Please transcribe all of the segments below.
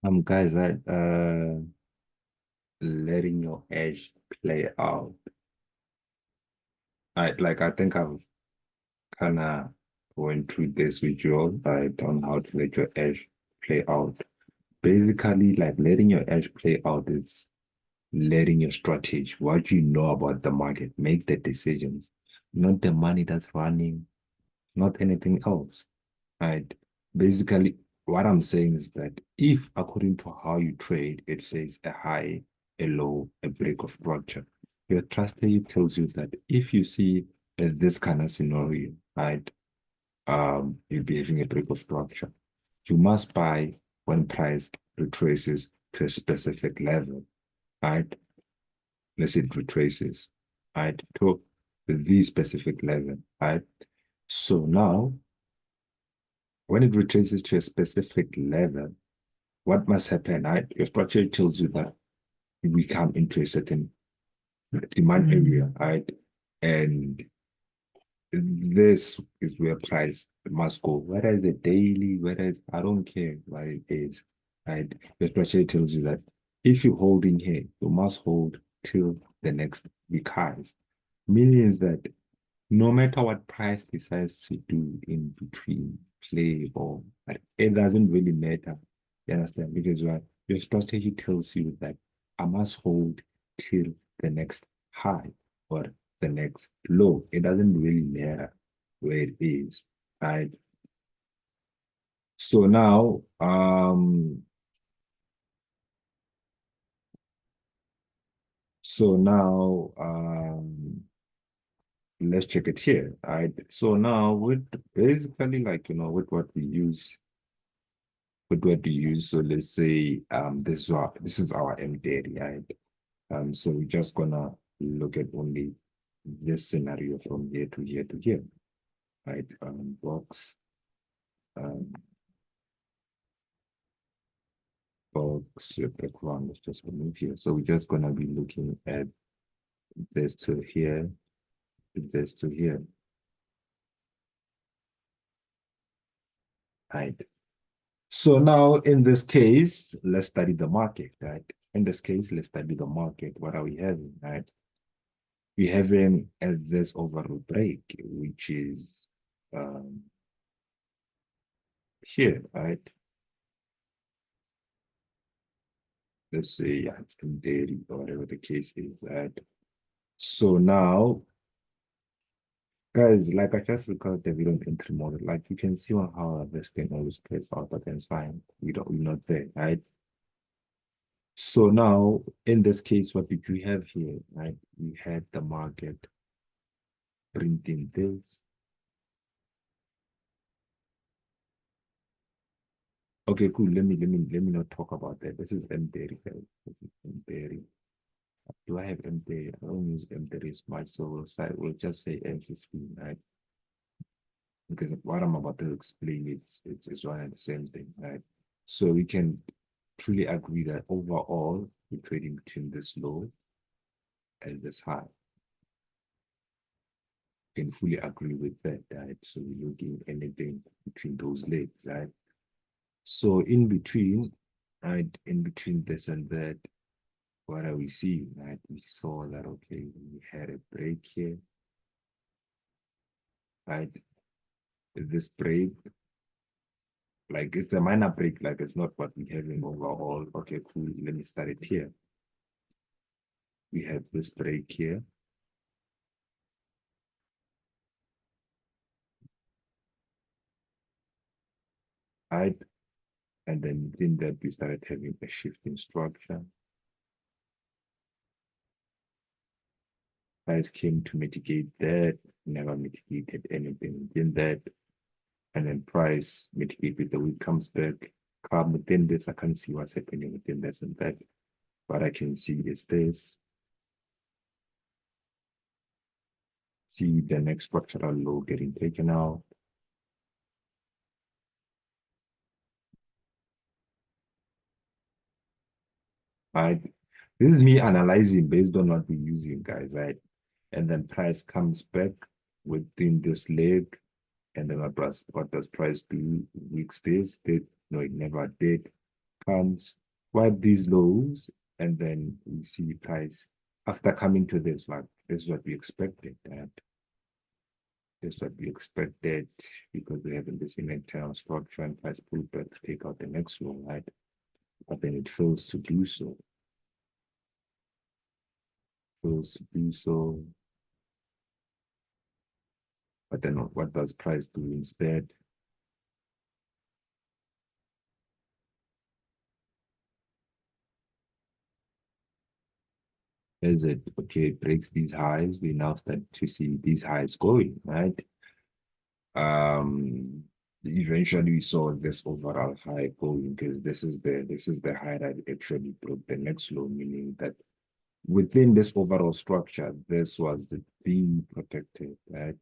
Guys, letting your edge play out. I think I've kind of went through this with you all, right, on how to let your edge play out. Basically, like letting your edge play out is letting your strategy, what you know about the market, make the decisions, not the money that's running, not anything else. Right. Basically, what I'm saying is that if according to how you trade, it says a high, a low, a break of structure, your strategy tells you that if you see this kind of scenario, right, you'll be having a break of structure. You must buy when price retraces to a specific level, right? Let's say it retraces, right, to the specific level, right? So now when it retraces to a specific level, what must happen, right? Your structure tells you that we come into a certain demand area, right? And this is where price must go. Whether it's a daily, whether it's, I don't care what it is, right? Your structure tells you that if you're holding here, you must hold till the next week highs. Meaning that no matter what price decides to do in between play or like, it doesn't really matter. You understand? Because what your strategy tells you that I must hold till the next high or the next low. It doesn't really matter where it is, right? So now, so now, let's check it here, right? So now with basically like, with what we use with what we use. So let's say this is our M theory, right? So we're just gonna look at only this scenario from here to here to here, right? Um box your background, let's just remove here. So we're just gonna be looking at this to here, this to here, right? So now in this case, let's study the market, right? In this case, let's study the market. What are we having, right? We have him at this overall break, which is here, right? Let's say, yeah, it's in daily or whatever the case is, right? So now, guys, like I just recorded the video on entry model, like you can see on how this thing always plays out, but then it's fine. We're not there, right? So now, in this case, what did we have here, right? We had the market printing this. Okay, cool. Let me not talk about that. This is M30, guys. This is M30. Do I have M30? I don't use M30 as much, so we'll just say M15, right? Because what I'm about to explain, it's one and the same thing, right? So we can truly agree that overall we're trading between this low and this high. We can fully agree with that, right? So we're looking anything between those legs, right? So in between, right, in between this and that, what are we seeing, right? We saw that, okay, we had a break here, right? This break, like it's a minor break, like it's not what we're having overall. Okay, cool. Let me start it here. We have this break here, right? And then within that, we started having a shift in structure. Price came to mitigate that, never mitigated anything within that. And then price mitigated the week comes back. Come within this, I can't see what's happening within this and that. What I can see is this. See the next structural low getting taken out. Right? This is me analyzing based on what we're using, guys, right? And then price comes back within this leg. And then what does price do? Weeks this did no, it never did. comes, wipe these lows, and then we see price after coming to this, like this is what we expected. That this is what we expected because we have this internal structure and price pullback to take out the next low, right? But then it fails to do so. Fails to do so. But then what does price do instead? Is it okay? It breaks these highs. We now start to see these highs going, right? Um, Eventually we saw this overall high going because this is the high that actually broke the next low, meaning that within this overall structure, this was the being protected, right?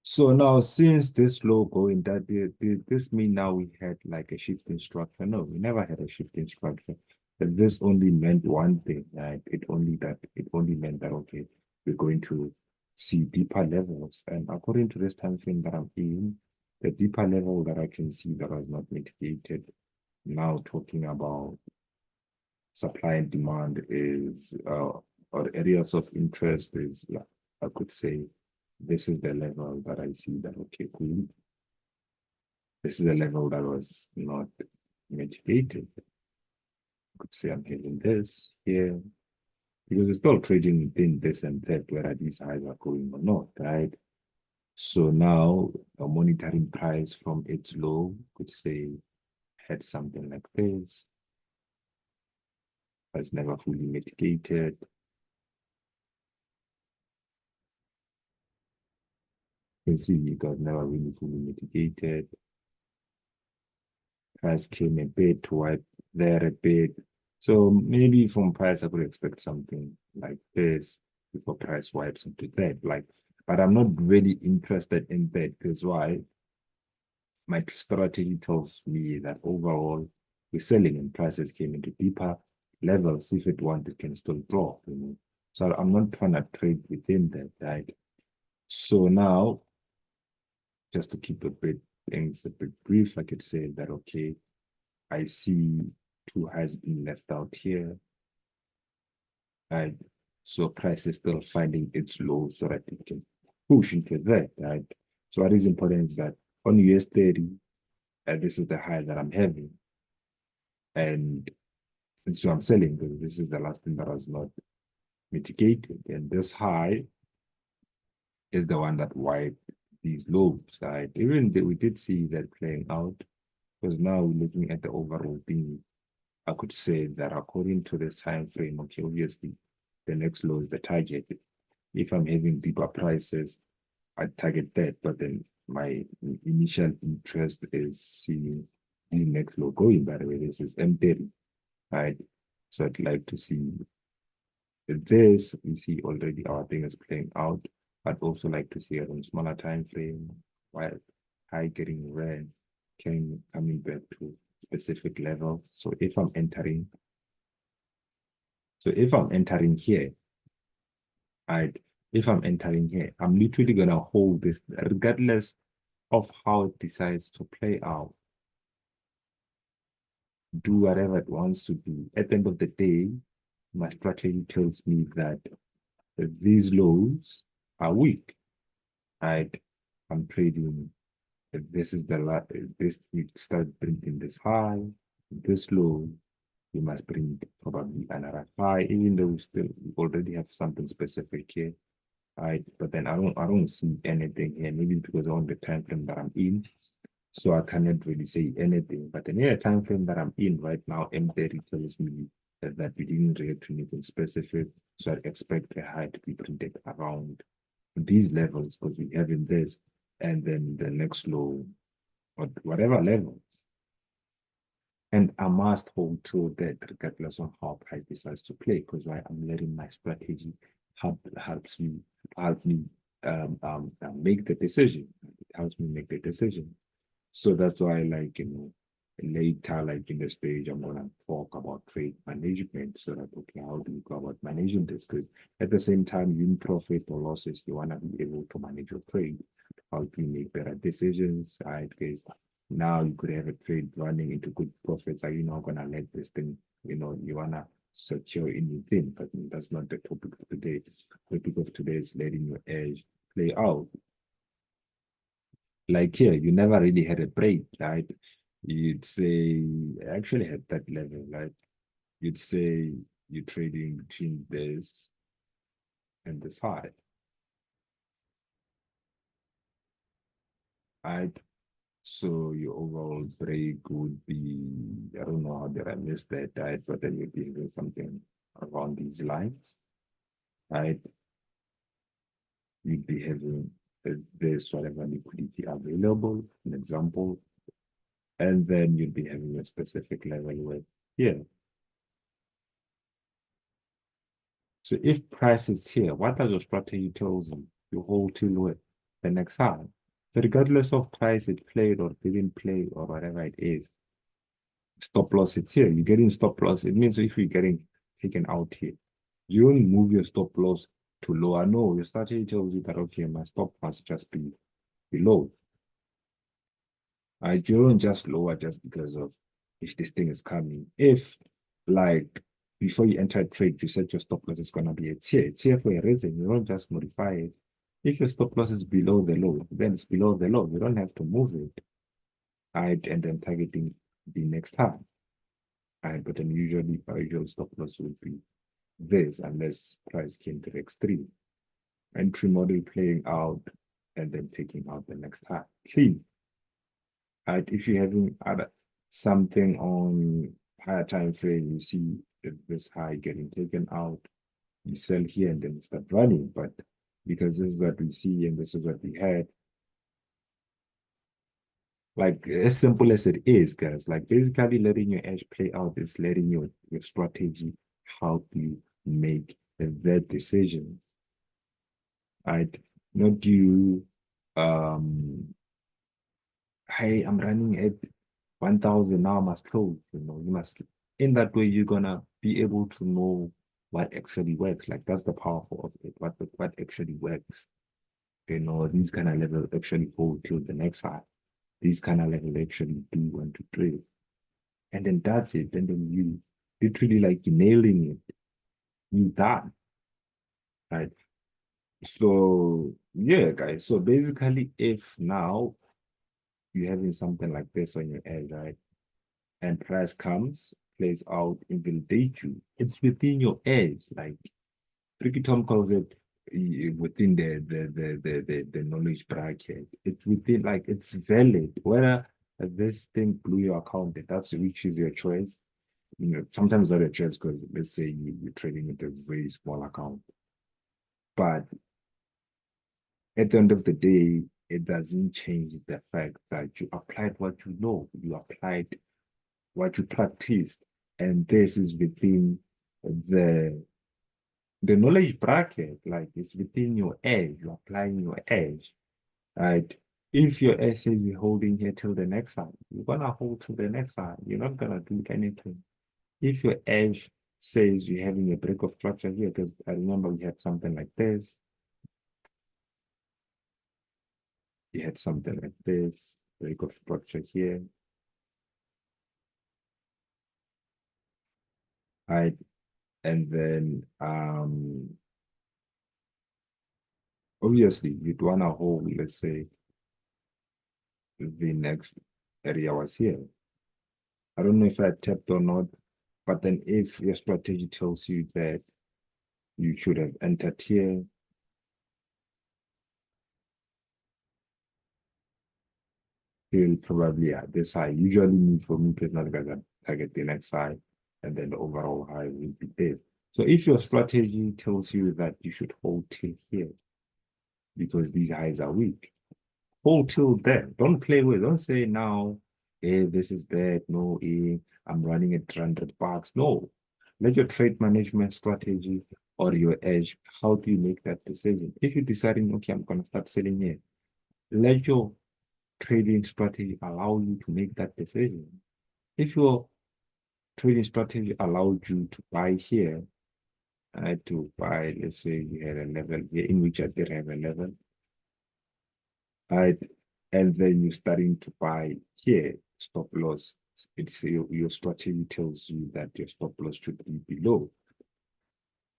So now, since this low going, this mean now we had like a shift in structure. No, we never had a shift in structure. But this only meant one thing, right? It only meant that okay, we're going to see deeper levels. And according to this time frame that I'm in, the deeper level that I can see that was not mitigated, now talking about supply and demand is or areas of interest is, yeah, I could say this is the level that I see that okay, cool. This is a level that was not mitigated. I could say I'm having this here because it's still trading within this and that, whether these highs are going or not, right? So now a monitoring price from its low could say had something like this, has never fully mitigated. You can see it was never really fully mitigated. Price came a bit to wipe there a bit. So maybe from price, I could expect something like this before price wipes into that. Like, but I'm not really interested in that because why? My strategy tells me that overall we're selling and prices came into deeper levels. If it wants, it can still drop, you know. So I'm not trying to trade within that, right? So now, just to keep a bit things a bit brief, I could say that okay, I see two has been left out here. Right. So price is still finding its low so that it can push into that, right? So what is important is that on US 30, this is the high that I'm having. And so I'm selling because this is the last thing that was not mitigated. And this high is the one that wiped these lows, right? Even though we did see that playing out, because now we're looking at the overall thing. I could say that according to this time frame, okay, obviously the next low is the target. If I'm having deeper prices, I target that, but then my initial interest is seeing the next low going. By the way, this is M30, right? So I'd like to see this. You see already our thing is playing out. I'd also like to see it on smaller time frame, while high getting red, coming back to specific levels. If I'm entering here, I if I'm entering here, I'm literally gonna hold this regardless of how it decides to play out. Do whatever it wants to do. At the end of the day, my strategy tells me that these lows are weak. Right? I'm trading. This is the this we start bringing this high, this low. We must bring probably another high, even though we already have something specific here. Right? But then I don't see anything here. Maybe because on the time frame that I'm in, so I cannot really say anything. But in the time frame that I'm in right now, M30 tells me that we didn't react to anything specific. So I expect a high to be printed around these levels because we have in this, and then the next low or whatever levels. And I must hold to that regardless of how price decides to play, because I'm letting my strategy help me make the decision. It helps me make the decision. So that's why, like, later, like in the stage, I'm gonna talk about trade management. So that okay, how do you go about managing this? Because at the same time, you profit or losses, you wanna be able to manage your trade. how to make better decisions, right? Because now you could have a trade running into good profits. Are you not gonna let this thing, you wanna secure anything? But that's not the topic of today. The topic of today is letting your edge play out. Like here, you never really had a break, right? You'd say, actually at that level, right? You'd say you're trading between this and this high, right? So your overall break would be, I don't know how did I miss that, right? But then you'd be doing something around these lines, right? You'd be having this whatever liquidity available, an example, and then you'd be having a specific level with here. So if price is here, what does your strategy tells you? You hold till with the next high. So regardless of price it played or didn't play or whatever it is, stop loss it's here. You're getting stop loss. It means if you're getting taken out here, you don't move your stop loss to lower. No, your strategy tells you that okay, my stop must just be below. You don't just lower just because of if this thing is coming. If like before you enter a trade, you set your stop loss is gonna be it's here for a reason. You don't just modify it. If your stop loss is below the low, then it's below the low. You don't have to move it. Right, and then targeting the next time. Right, but then usually our usual stop loss would be this unless price came to the extreme. Entry model playing out and then taking out the next high. Clean. Right, if you're having other something on higher time frame, you see this high getting taken out, you sell here and then start running. But because this is what we see and this is what we had, like as simple as it is, guys, like basically letting your edge play out is letting your strategy help you make that decision. Right? Not you hey, I'm running at 1,000 now, I must close. You must, in that way, you're gonna be able to know what actually works. Like that's the powerful of it, what actually works. These kind of levels actually hold till the next high. These kind of levels actually do want to trade. And then that's it. And then you literally like nailing it. You done. Right. So yeah, guys. So basically, if now you're having something like this on your edge, right? And price comes, plays out, invalidate you. It's within your edge. Like Ricky Tom calls it within the knowledge bracket. It's within like it's valid. Whether this thing blew your account, that's which is your choice. Sometimes not a choice because let's say you're trading with a very small account. But at the end of the day, it doesn't change the fact that you applied what you know. You applied what you practiced, and this is within the the knowledge bracket, like it's within your edge, you're applying your edge, right? If your edge says you're holding here till the next time, you're gonna hold till the next time. You're not gonna do anything. If your edge says you're having a break of structure here, because I remember we had something like this, you had something like this, break of structure here, right? And then obviously you'd wanna hold, let's say the next area was here. I don't know if I tapped or not, but then if your strategy tells you that you should have entered here, you'll probably this high. Usually me for me personally, guys, I target the next side and then the overall high will be this. So if your strategy tells you that you should hold till here because these highs are weak, hold till there. Don't play with. Don't say now, this is that. No, I'm running at 300 bucks. No, let your trade management strategy or your edge. How do you make that decision? If you're deciding, okay, I'm gonna start selling here, let your trading strategy allow you to make that decision. If your trading strategy allowed you to buy here, to buy, let's say you had a level here in which I did have a level, right? And then you're starting to buy here, stop loss. It's your strategy tells you that your stop loss should be below.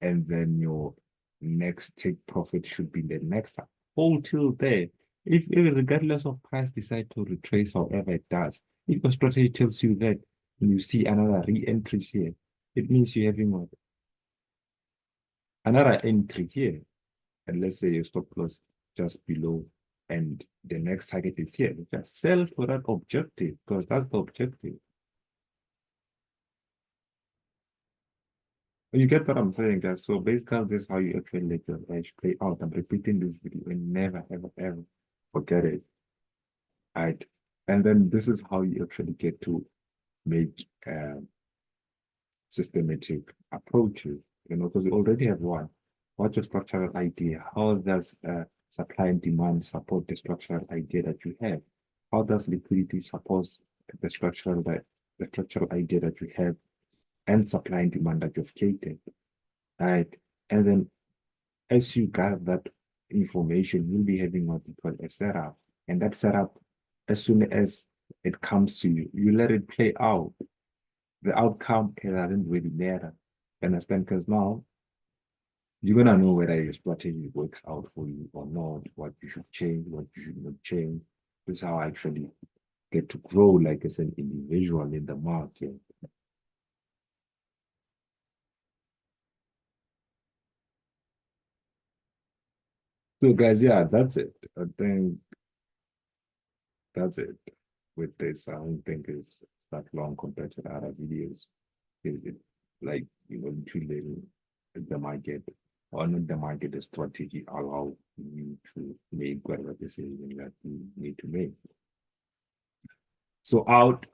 And then your next take profit should be the next time. Hold till there. If regardless of price decide to retrace however it does, if your strategy tells you that and you see another re-entry here, it means you're having what? Another entry here. And let's say your stop loss just below and the next target is here. Just sell for that objective because that's the objective. You get what I'm saying, guys? So basically, this is how you actually let your edge play out. I'm repeating this video and never, ever, ever forget it. Right. And then this is how you actually get to make systematic approaches, because you already have one. What's your structural idea? How does supply and demand support the structural idea that you have? How does liquidity support the structural idea that you have and supply and demand that you've created? Right. And then as you gather that information, you'll be having what we call a setup. And that setup, as soon as it comes to you, you let it play out. The outcome, it doesn't really matter. Understand? Because now you're gonna know whether your strategy works out for you or not, what you should change, what you should not change. This is how I actually get to grow like as an individual in the market. So guys, yeah, that's it. I think that's it with this. I don't think it's that long compared to the other videos. Is it like to learn the market or not the market the strategy allow you to make whatever decision that you need to make. So out.